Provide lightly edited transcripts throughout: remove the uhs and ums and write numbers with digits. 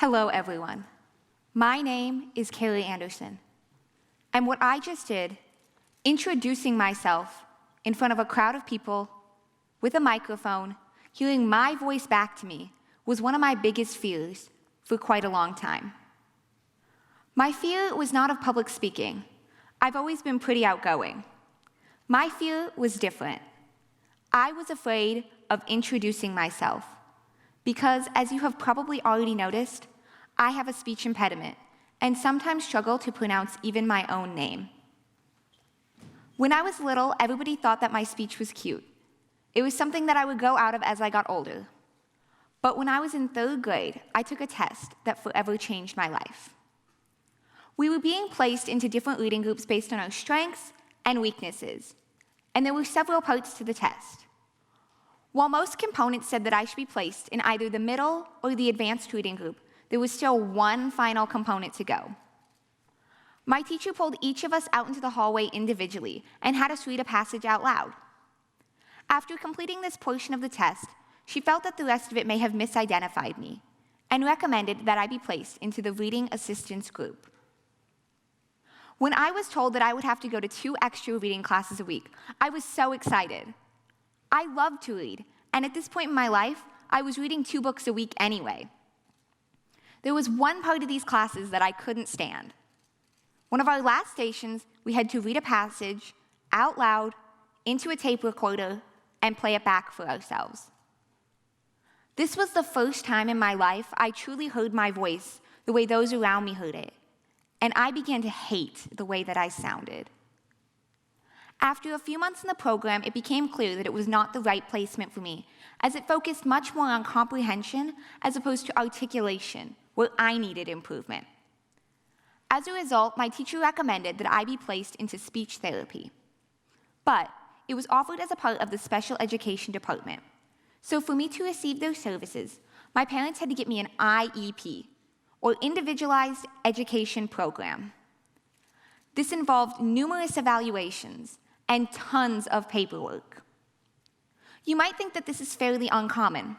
Hello, everyone. My name is Carrie Anderson. And what I just did, introducing myself in front of a crowd of people with a microphone, hearing my voice back to me, was one of my biggest fears for quite a long time. My fear was not of public speaking. I've always been pretty outgoing. My fear was different. I was afraid of introducing myself because, as you have probably already noticed, I have a speech impediment and sometimes struggle to pronounce even my own name. When I was little, everybody thought that my speech was cute. It was something that I would grow out of as I got older. But when I was in 3rd grade, I took a test that forever changed my life. We were being placed into different reading groups based on our strengths and weaknesses, and there were several parts to the test. While most components said that I should be placed in either the middle or the advanced reading group, there was still one final component to go. My teacher pulled each of us out into the hallway individually and had us read a passage out loud. After completing this portion of the test, she felt that the rest of it may have misidentified me and recommended that I be placed into the reading assistance group. When I was told that I would have to go to 2 extra reading classes a week, I was so excited. I love to read, and at this point in my life, I was reading 2 books a week anyway. There was one part of these classes that I couldn't stand. One of our last stations, we had to read a passage out loud into a tape recorder and play it back for ourselves. This was the first time in my life I truly heard my voice the way those around me heard it, and I began to hate the way that I sounded. After a few months in the program, it became clear that it was not the right placement for me, as it focused much more on comprehension as opposed to articulation, where I needed improvement. As a result, my teacher recommended that I be placed into speech therapy. But it was offered as a part of the special education department. So for me to receive those services, my parents had to get me an IEP, or Individualized Education Program. This involved numerous evaluations and tons of paperwork. You might think that this is fairly uncommon,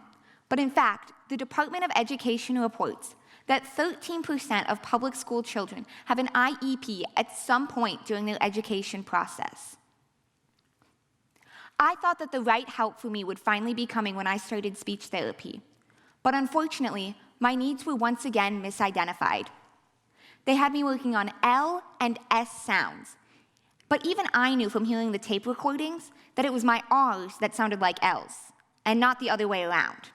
but in fact, the Department of Education reports that 13% of public school children have an IEP at some point during their education process. I thought that the right help for me would finally be coming when I started speech therapy, but unfortunately, my needs were once again misidentified. They had me working on L and S sounds, but even I knew from hearing the tape recordings that it was my R's that sounded like L's, and not the other way around.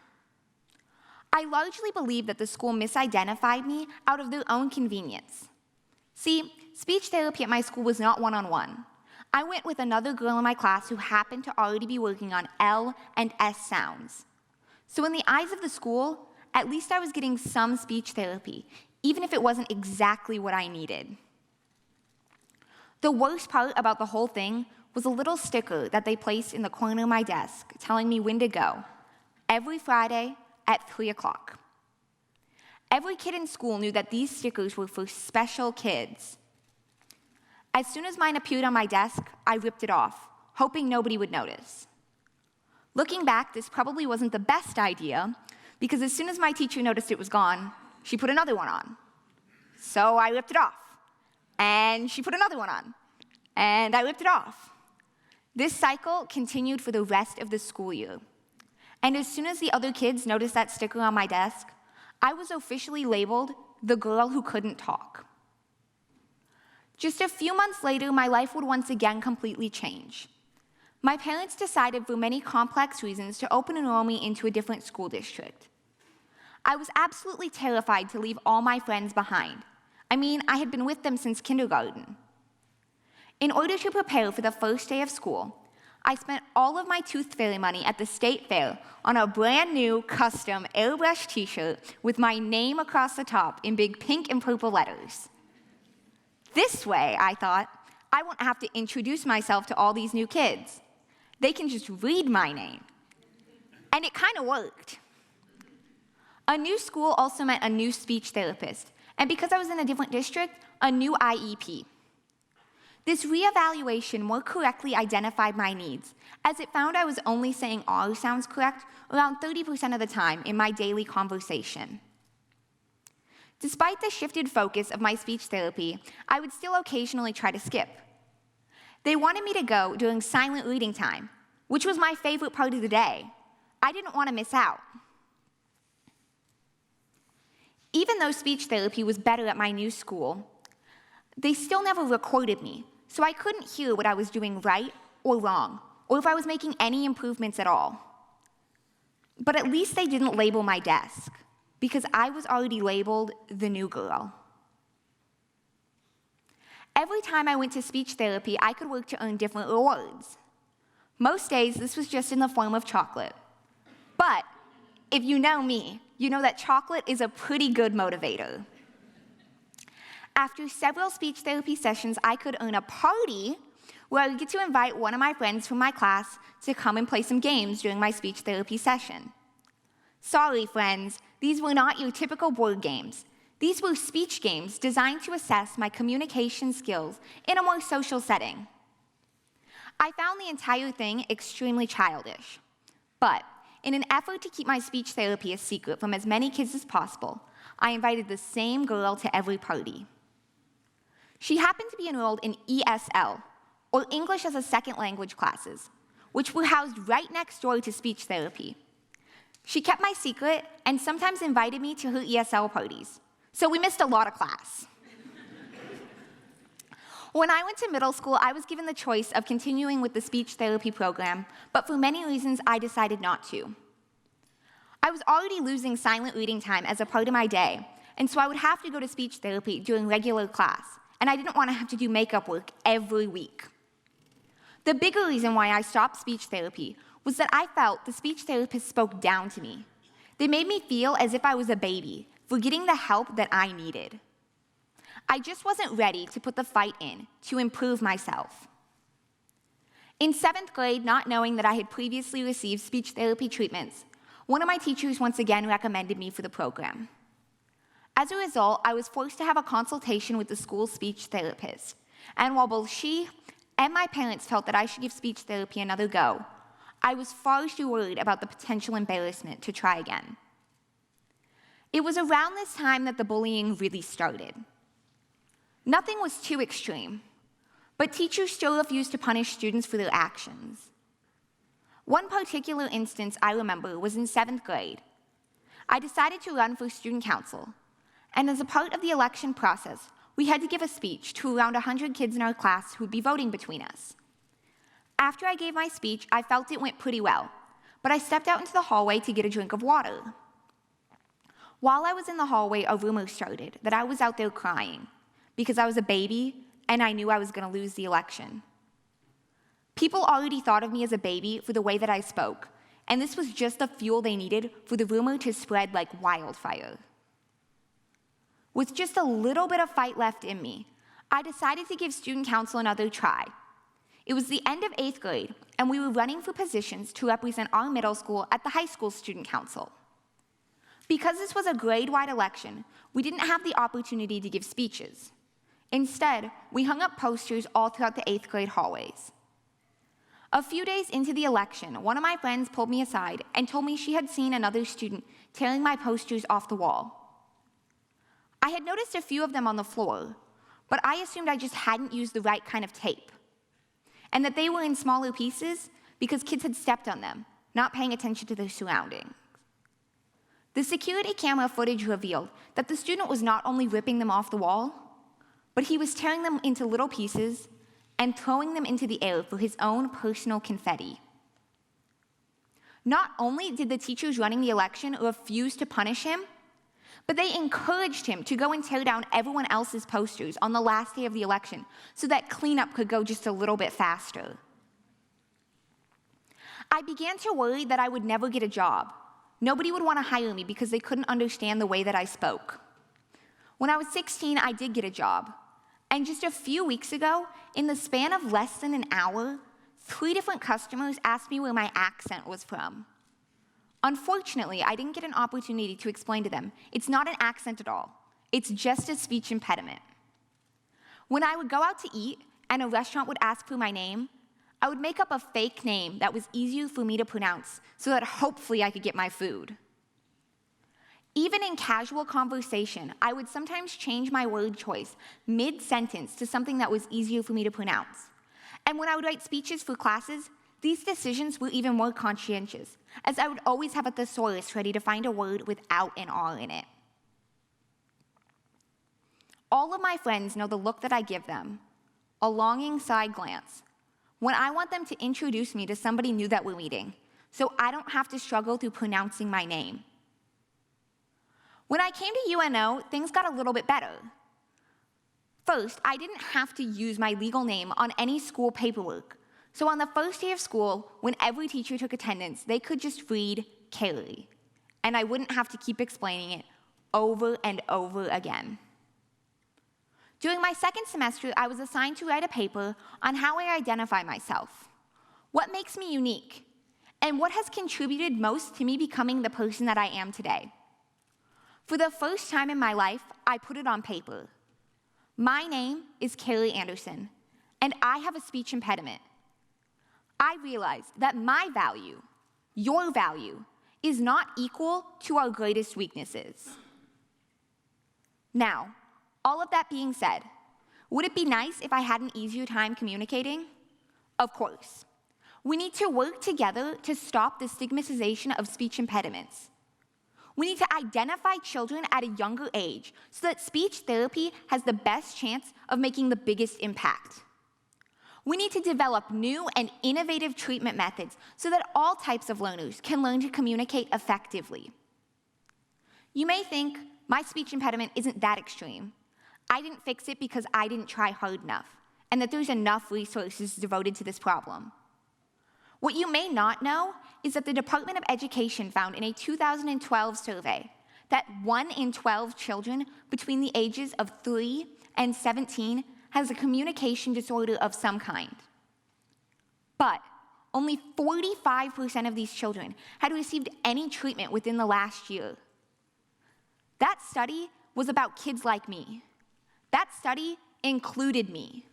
I largely believe that the school misidentified me out of their own convenience. See, speech therapy at my school was not one-on-one. I went with another girl in my class who happened to already be working on L and S sounds. So in the eyes of the school, at least I was getting some speech therapy, even if it wasn't exactly what I needed. The worst part about the whole thing was a little sticker that they placed in the corner of my desk telling me when to go, every Friday at 3 o'clock. Every kid in school knew that these stickers were for special kids. As soon as mine appeared on my desk, I ripped it off, hoping nobody would notice. Looking back, this probably wasn't the best idea, because as soon as my teacher noticed it was gone, she put another one on. So I ripped it off, and she put another one on, and I ripped it off. This cycle continued for the rest of the school year. And as soon as the other kids noticed that sticker on my desk, I was officially labeled the girl who couldn't talk. Just a few months later, my life would once again completely change. My parents decided for many complex reasons to open enroll me into a different school district. I was absolutely terrified to leave all my friends behind. I mean, I had been with them since kindergarten. In order to prepare for the first day of school, I spent all of my tooth fairy money at the state fair on a brand new custom airbrush t-shirt with my name across the top in big pink and purple letters. This way, I thought, I won't have to introduce myself to all these new kids. They can just read my name. And it kind of worked. A new school also meant a new speech therapist, and because I was in a different district, a new IEP. This reevaluation more correctly identified my needs, as it found I was only saying R sounds correct around 30% of the time in my daily conversation. Despite the shifted focus of my speech therapy, I would still occasionally try to skip. They wanted me to go during silent reading time, which was my favorite part of the day. I didn't want to miss out. Even though speech therapy was better at my new school, they still never recorded me, so I couldn't hear what I was doing right or wrong, or if I was making any improvements at all. But at least they didn't label my desk, because I was already labeled the new girl. Every time I went to speech therapy, I could work to earn different rewards. Most days, this was just in the form of chocolate. But if you know me, you know that chocolate is a pretty good motivator. After several speech therapy sessions, I could earn a party where I would get to invite one of my friends from my class to come and play some games during my speech therapy session. Sorry, friends, these were not your typical board games. These were speech games designed to assess my communication skills in a more social setting. I found the entire thing extremely childish. But in an effort to keep my speech therapy a secret from as many kids as possible, I invited the same girl to every party. She happened to be enrolled in ESL, or English as a Second Language classes, which were housed right next door to speech therapy. She kept my secret and sometimes invited me to her ESL parties, so we missed a lot of class. When I went to middle school, I was given the choice of continuing with the speech therapy program, but for many reasons, I decided not to. I was already losing silent reading time as a part of my day, and so I would have to go to speech therapy during regular class, and I didn't want to have to do makeup work every week. The bigger reason why I stopped speech therapy was that I felt the speech therapist spoke down to me. They made me feel as if I was a baby, for getting the help that I needed. I just wasn't ready to put the fight in to improve myself. In 7th grade, not knowing that I had previously received speech therapy treatments, one of my teachers once again recommended me for the program. As a result, I was forced to have a consultation with the school's speech therapist, and while both she and my parents felt that I should give speech therapy another go, I was far too worried about the potential embarrassment to try again. It was around this time that the bullying really started. Nothing was too extreme, but teachers still refused to punish students for their actions. One particular instance I remember was in 7th grade. I decided to run for student council, and as a part of the election process, we had to give a speech to around 100 kids in our class who would be voting between us. After I gave my speech, I felt it went pretty well, but I stepped out into the hallway to get a drink of water. While I was in the hallway, a rumor started that I was out there crying because I was a baby and I knew I was going to lose the election. People already thought of me as a baby for the way that I spoke, and this was just the fuel they needed for the rumor to spread like wildfire. With just a little bit of fight left in me, I decided to give student council another try. It was the end of 8th grade, and we were running for positions to represent our middle school at the high school student council. Because this was a grade-wide election, we didn't have the opportunity to give speeches. Instead, we hung up posters all throughout the 8th grade hallways. A few days into the election, one of my friends pulled me aside and told me she had seen another student tearing my posters off the wall. I had noticed a few of them on the floor, but I assumed I just hadn't used the right kind of tape, and that they were in smaller pieces because kids had stepped on them, not paying attention to their surroundings. The security camera footage revealed that the student was not only ripping them off the wall, but he was tearing them into little pieces and throwing them into the air for his own personal confetti. Not only did the teachers running the election refuse to punish him, but they encouraged him to go and tear down everyone else's posters on the last day of the election so that cleanup could go just a little bit faster. I began to worry that I would never get a job. Nobody would want to hire me because they couldn't understand the way that I spoke. When I was 16, I did get a job. And just a few weeks ago, in the span of less than an hour, 3 different customers asked me where my accent was from. Unfortunately, I didn't get an opportunity to explain to them, it's not an accent at all. It's just a speech impediment. When I would go out to eat and a restaurant would ask for my name, I would make up a fake name that was easier for me to pronounce so that hopefully I could get my food. Even in casual conversation, I would sometimes change my word choice mid-sentence to something that was easier for me to pronounce. And when I would write speeches for classes, these decisions were even more conscientious, as I would always have a thesaurus ready to find a word without an R in it. All of my friends know the look that I give them, a longing side glance, when I want them to introduce me to somebody new that we're meeting, so I don't have to struggle through pronouncing my name. When I came to UNO, things got a little bit better. First, I didn't have to use my legal name on any school paperwork. So on the first day of school, when every teacher took attendance, they could just read Carrie, and I wouldn't have to keep explaining it over and over again. During my second semester, I was assigned to write a paper on how I identify myself, what makes me unique, and what has contributed most to me becoming the person that I am today. For the first time in my life, I put it on paper. My name is Carrie Anderson, and I have a speech impediment. I realized that my value, your value, is not equal to our greatest weaknesses. Now, all of that being said, would it be nice if I had an easier time communicating? Of course. We need to work together to stop the stigmatization of speech impediments. We need to identify children at a younger age so that speech therapy has the best chance of making the biggest impact. We need to develop new and innovative treatment methods so that all types of learners can learn to communicate effectively. You may think, my speech impediment isn't that extreme. I didn't fix it because I didn't try hard enough, and that there's enough resources devoted to this problem. What you may not know is that the Department of Education found in a 2012 survey that 1 in 12 children between the ages of 3 and 17 has a communication disorder of some kind. But only 45% of these children had received any treatment within the last year. That study was about kids like me. That study included me.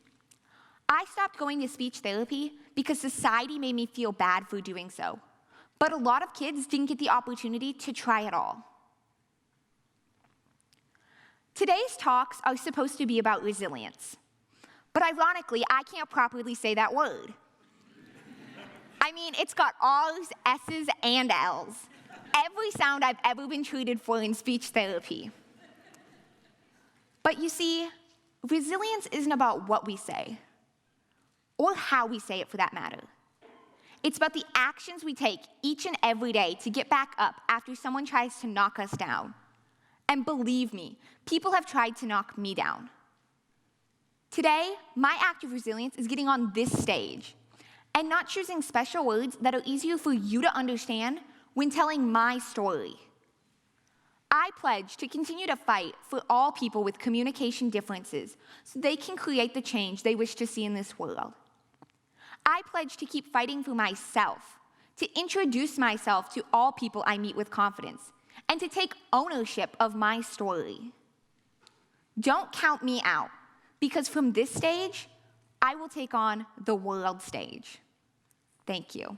I stopped going to speech therapy because society made me feel bad for doing so. But a lot of kids didn't get the opportunity to try at all. Today's talks are supposed to be about resilience. But ironically, I can't properly say that word. I mean, it's got R's, S's, and L's. Every sound I've ever been treated for in speech therapy. But you see, resilience isn't about what we say, or how we say it for that matter. It's about the actions we take each and every day to get back up after someone tries to knock us down. And believe me, people have tried to knock me down. Today, my act of resilience is getting on this stage and not choosing special words that are easier for you to understand when telling my story. I pledge to continue to fight for all people with communication differences so they can create the change they wish to see in this world. I pledge to keep fighting for myself, to introduce myself to all people I meet with confidence, and to take ownership of my story. Don't count me out, because from this stage, I will take on the world stage. Thank you.